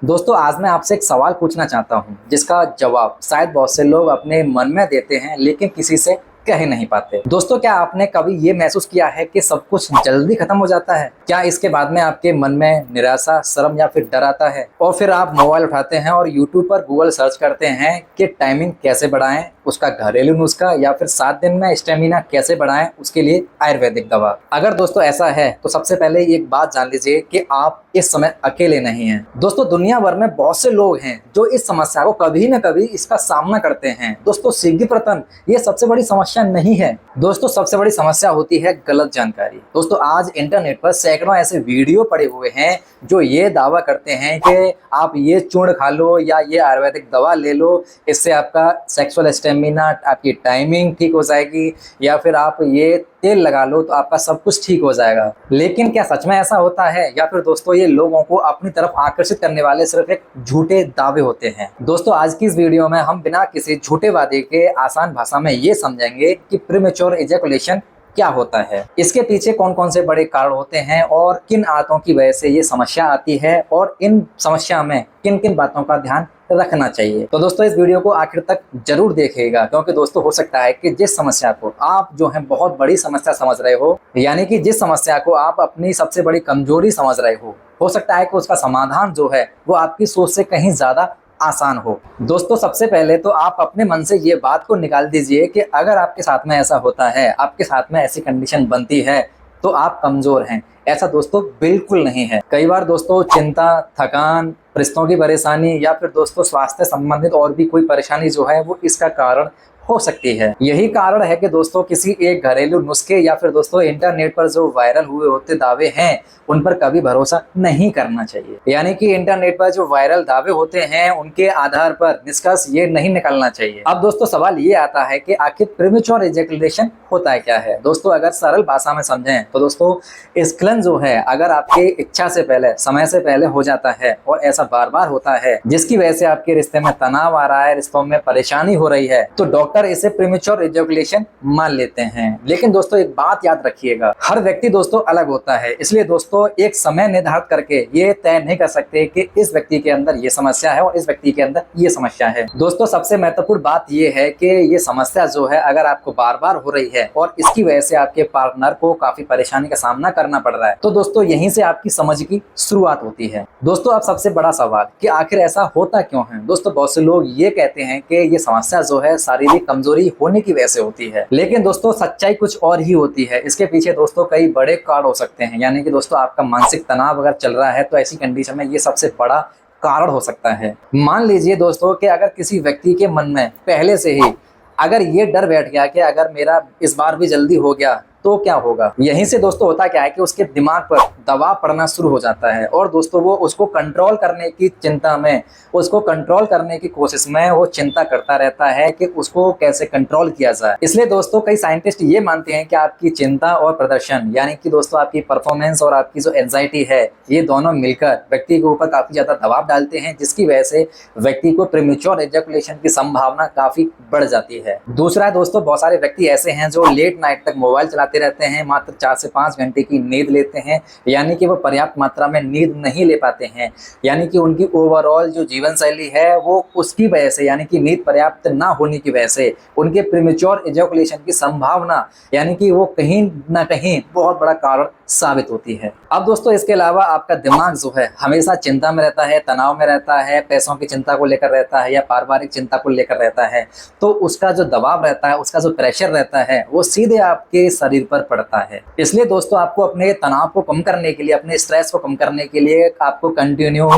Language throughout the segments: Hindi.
दोस्तों आज मैं आपसे एक सवाल पूछना चाहता हूँ जिसका जवाब शायद बहुत से लोग अपने मन में देते हैं लेकिन किसी से कह नहीं पाते। दोस्तों क्या आपने कभी ये महसूस किया है कि सब कुछ जल्दी खत्म हो जाता है? क्या इसके बाद में आपके मन में निराशा, शर्म या फिर डर आता है और फिर आप मोबाइल उठाते हैं और यूट्यूब पर गूगल सर्च करते हैं कि टाइमिंग कैसे बढ़ाएं, उसका घरेलू नुस्खा या फिर 7 दिन में स्टेमिना कैसे बढ़ाएं, उसके लिए आयुर्वेदिक दवा। अगर दोस्तों ऐसा है तो सबसे पहले एक बात जान लीजिए कि आप इस समय अकेले नहीं हैं। दोस्तों दुनिया भर में बहुत से लोग हैं जो इस समस्या को कभी न कभी इसका सामना करते हैं। दोस्तों शीघ्रपतन ये सबसे बड़ी समस्या नहीं है। दोस्तों सबसे बड़ी समस्या होती है गलत जानकारी। दोस्तों आज इंटरनेट पर सैकड़ों ऐसे वीडियो पड़े हुए हैं जो ये दावा करते हैं कि आप ये चूर्ण खा लो या ये आयुर्वेदिक दवा ले लो, इससे आपका सेक्सुअल स्टेमिना, आपकी टाइमिंग ठीक हो जाएगी, या फिर आप ये तेल लगा लो तो आपका सब कुछ ठीक हो जाएगा। लेकिन क्या सच में ऐसा होता है या फिर दोस्तों ये लोगों को अपनी तरफ आकर्षित करने वाले सिर्फ एक झूठे दावे होते हैं? दोस्तों आज की इस वीडियो में हम बिना किसी झूठे वादे के आसान भाषा में ये समझेंगे कि प्रीमेच्योर इजैकुलेशन क्या होता है, इसके पीछे कौन कौन से बड़े कारण होते हैं और किन आदतों की वजह से ये समस्या आती है और इन समस्या में किन किन बातों का ध्यान रखना चाहिए। तो दोस्तों इस वीडियो को आखिर तक जरूर देखिएगा, क्योंकि दोस्तों हो सकता है कि जिस समस्या को आप जो है बहुत बड़ी समस्या समझ रहे हो, यानी कि जिस समस्या को आप अपनी सबसे बड़ी कमजोरी समझ रहे हो सकता है कि उसका समाधान जो है वो आपकी सोच से कहीं ज्यादा आसान हो। दोस्तों सबसे पहले तो आप अपने मन से ये बात को निकाल दीजिए कि अगर आपके साथ में ऐसा होता है, आपके साथ में ऐसी कंडीशन बनती है तो आप कमजोर हैं। ऐसा दोस्तों बिल्कुल नहीं है। कई बार दोस्तों चिंता, थकान, रिश्तों की परेशानी या फिर दोस्तों स्वास्थ्य संबंधित और भी कोई परेशानी जो है वो इसका कारण हो सकती है। यही कारण है कि दोस्तों किसी एक घरेलू नुस्खे या फिर दोस्तों इंटरनेट पर जो वायरल हुए होते दावे हैं उन पर कभी भरोसा नहीं करना चाहिए। यानी कि इंटरनेट पर जो वायरल दावे होते हैं उनके आधार पर निष्कर्ष ये नहीं निकालना चाहिए। अब दोस्तों सवाल ये आता है कि आखिर प्रीमेच्योर इजैकुलेशन होता है क्या है? दोस्तों अगर सरल भाषा में समझें तो दोस्तों स्खलन जो है अगर आपके इच्छा से पहले, समय से पहले हो जाता है और ऐसा बार बार होता है जिसकी वजह से आपके रिश्ते में तनाव आ रहा है, रिश्तों में परेशानी हो रही है, तो डॉक्टर इसे प्रीमेच्योर इजैकुलेशन मान लेते हैं। लेकिन दोस्तों एक बात याद रखिएगा, हर व्यक्ति दोस्तों अलग होता है, इसलिए दोस्तों एक समय निर्धारित करके ये तय नहीं कर सकते कि इस व्यक्ति के अंदर ये समस्या है और इस व्यक्ति के अंदर ये समस्या है। दोस्तों सबसे महत्वपूर्ण बात ये है कि ये समस्या जो है अगर आपको बार बार हो रही है और इसकी वजह से आपके पार्टनर को काफी परेशानी का सामना करना पड़ रहा है, तो दोस्तों यहीं से आपकी समझ की शुरुआत होती है। दोस्तों अब सबसे बड़ा सवाल कि आखिर ऐसा होता क्यों है? दोस्तों बहुत से लोग ये कहते हैं कि ये समस्या जो है शारीरिक कमजोरी होने की वजह से होती है, लेकिन दोस्तों सच्चाई कुछ और ही होती है। इसके पीछे दोस्तों कई बड़े कारण हो सकते हैं। यानी कि दोस्तों आपका मानसिक तनाव अगर चल रहा है तो ऐसी कंडीशन में ये सबसे बड़ा कारण हो सकता है। मान लीजिए दोस्तों कि अगर किसी व्यक्ति के मन में पहले से ही अगर ये डर बैठ गया कि अगर मेरा इस बार भी जल्दी हो गया तो क्या होगा, यहीं से दोस्तों होता क्या है कि उसके दिमाग पर दबाव पड़ना शुरू हो जाता है और दोस्तों वो उसको कंट्रोल करने की चिंता में, उसको कंट्रोल करने की कोशिश में वो चिंता करता रहता है कि उसको कैसे कंट्रोल किया जाए। इसलिए दोस्तों कई साइंटिस्ट ये मानते हैं कि आपकी चिंता और प्रदर्शन, यानी कि दोस्तों आपकी परफॉर्मेंस और आपकी जो एंजाइटी है, ये दोनों मिलकर व्यक्ति के ऊपर काफी ज्यादा दबाव डालते हैं, जिसकी वजह से व्यक्ति को प्रीमेच्योर इजैकुलेशन की संभावना काफी बढ़ जाती है। दूसरा दोस्तों बहुत सारे व्यक्ति ऐसे हैं जो लेट नाइट तक मोबाइल चलाते रहते हैं, मात्र 4 से 5 घंटे की नींद लेते हैं, यानी कि वो पर्याप्त मात्रा में नींद नहीं ले पाते हैं। यानी कि उनकी ओवरऑल जो जीवन शैली है वो उसकी वजह से, यानी कि नींद पर्याप्त ना होने की वजह से उनके प्रीमेच्योर इजैकुलेशन की संभावना, यानी कि वो कहीं ना कहीं बहुत बड़ा कारण साबित होती है। अब दोस्तों इसके अलावा आपका दिमाग जो है हमेशा चिंता में रहता है, तनाव में रहता है, पैसों की चिंता को लेकर रहता है या पारिवारिक चिंता को लेकर रहता है, तो उसका जो दबाव रहता है, उसका जो प्रेशर रहता है वो सीधे आपके शरीर पर पड़ता है। इसलिए दोस्तों आपको अपने तनाव को कम करने के लिए, अपने स्ट्रेस को कम करने के लिए आपको कंटिन्यू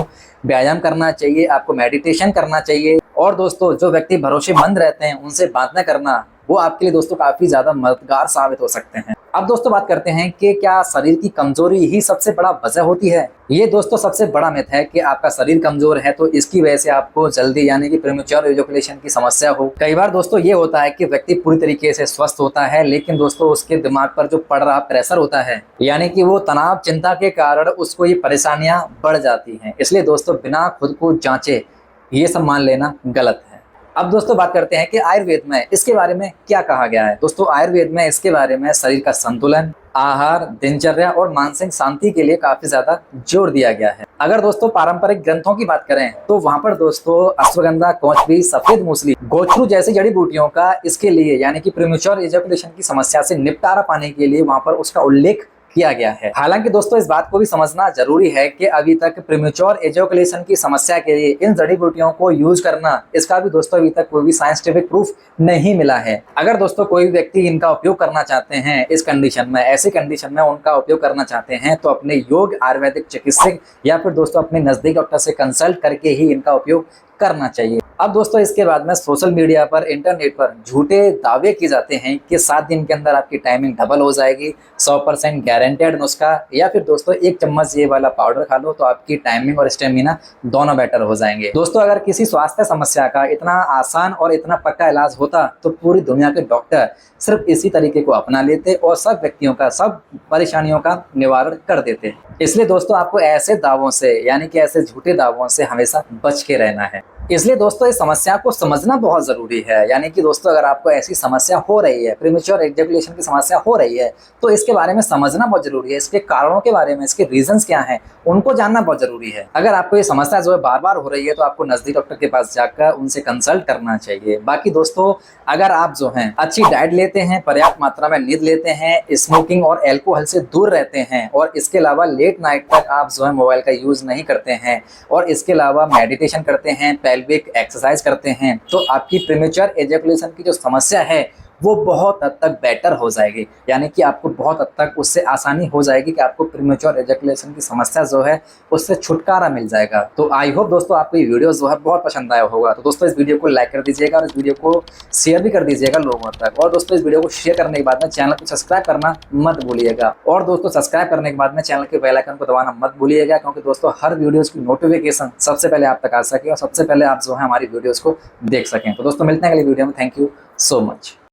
व्यायाम करना चाहिए, आपको मेडिटेशन करना चाहिए। और दोस्तों जो व्यक्ति भरोसेमंद रहते हैं उनसे बात न करना, वो आपके लिए दोस्तों काफी ज्यादा मददगार साबित हो सकते हैं। अब दोस्तों बात करते हैं कि क्या शरीर की कमजोरी ही सबसे बड़ा वजह होती है? ये दोस्तों सबसे बड़ा मिथ है कि आपका शरीर कमजोर है तो इसकी वजह से आपको जल्दी, यानी कि प्रीमेच्योर इजैकुलेशन की समस्या हो। कई बार दोस्तों ये होता है कि व्यक्ति पूरी तरीके से स्वस्थ होता है, लेकिन दोस्तों उसके दिमाग पर जो पड़ रहा प्रेशर होता है, यानी कि वो तनाव, चिंता के कारण उसको ये परेशानियां बढ़ जाती हैं। इसलिए दोस्तों बिना खुद को जांचे ये सब मान लेना गलत है। अब दोस्तों बात करते हैं कि आयुर्वेद में इसके बारे में क्या कहा गया है। दोस्तों आयुर्वेद में इसके बारे में शरीर का संतुलन, आहार, दिनचर्या और मानसिक शांति के लिए काफी ज्यादा जोर दिया गया है। अगर दोस्तों पारंपरिक ग्रंथों की बात करें तो वहां पर दोस्तों अश्वगंधा, कौचबी, सफेद मूसली, गोचरू जैसी जड़ी बूटियों का इसके लिए यानी कि प्रीमेच्योर एजैकुलेशन की समस्या से निपटारा पाने के लिए वहां पर उसका उल्लेख किया गया है। हालांकि दोस्तों इस बात को भी समझना जरूरी है कि अभी तक प्रीमेच्योर एजैकुलेशन की समस्या के लिए इन जड़ी बूटियों को यूज करना, इसका भी दोस्तों अभी तक कोई भी साइंटिफिक प्रूफ नहीं मिला है। अगर दोस्तों कोई व्यक्ति इनका उपयोग करना चाहते हैं इस कंडीशन में, ऐसी कंडीशन में उनका उपयोग करना चाहते हैं तो अपने योग्य आयुर्वेदिक चिकित्सक या फिर दोस्तों अपने नजदीक डॉक्टर से कंसल्ट करके ही इनका उपयोग करना चाहिए। अब दोस्तों इसके बाद में सोशल मीडिया पर, इंटरनेट पर झूठे दावे किए जाते हैं कि 7 दिन के अंदर आपकी टाइमिंग डबल हो जाएगी, 100% गारंटेड नुस्खा, या फिर दोस्तों 1 चम्मच ये वाला पाउडर खा लो तो आपकी टाइमिंग और स्टेमिना दोनों बेटर हो जाएंगे। दोस्तों अगर किसी स्वास्थ्य समस्या का इतना आसान और इतना पक्का इलाज होता तो पूरी दुनिया के डॉक्टर सिर्फ इसी तरीके को अपना लेते और सब व्यक्तियों का, सब परेशानियों का निवारण कर देते। इसलिए दोस्तों आपको ऐसे दावों से यानी कि ऐसे झूठे दावों से हमेशा बच के रहना है। इसलिए दोस्तों इस समस्या को समझना बहुत जरूरी है। यानी कि दोस्तों अगर आपको ऐसी समस्या हो रही है, प्रीमेच्योर एजैकुलेशन की समस्या हो रही है, तो इसके बारे में समझना बहुत जरूरी है। इसके कारणों के बारे में, इसके रीजंस क्या हैं, उनको जानना बहुत जरूरी है। अगर आपको ये समस्या जो है बार बार हो रही है तो आपको नजदीक डॉक्टर के पास जाकर उनसे कंसल्ट करना चाहिए। बाकी दोस्तों अगर आप जो है अच्छी डाइट लेते हैं, पर्याप्त मात्रा में नींद लेते हैं, स्मोकिंग और एल्कोहल से दूर रहते हैं और इसके अलावा लेट नाइट तक आप जो है मोबाइल का यूज नहीं करते हैं और इसके अलावा मेडिटेशन करते हैं, पेल्विक एक्सरसाइज करते हैं, तो आपकी प्रीमेच्योर एजैकुलेशन की जो समस्या है वो बहुत हद तक बेटर हो जाएगी। यानी कि आपको बहुत हद तक उससे आसानी हो जाएगी कि आपको प्रीमेच्योर एजैकुलेशन की समस्या जो है उससे छुटकारा मिल जाएगा। तो आई होप दोस्तों आपको ये वीडियो जो है बहुत पसंद आया होगा। तो दोस्तों इस वीडियो को लाइक कर दीजिएगा और इस वीडियो को शेयर भी कर दीजिएगा लोगों तक। और दोस्तों इस वीडियो को शेयर करने के बाद में चैनल को सब्सक्राइब करना मत भूलिएगा। और दोस्तों सब्सक्राइब करने के बाद में चैनल के बेल आइकन को दबाना मत भूलिएगा, क्योंकि दोस्तों हर वीडियोस की नोटिफिकेशन सबसे पहले आप तक आ सके और सबसे पहले आप जो है हमारी वीडियोस को देख सकें। तो दोस्तों मिलते हैं अगली वीडियो में। Thank you so much.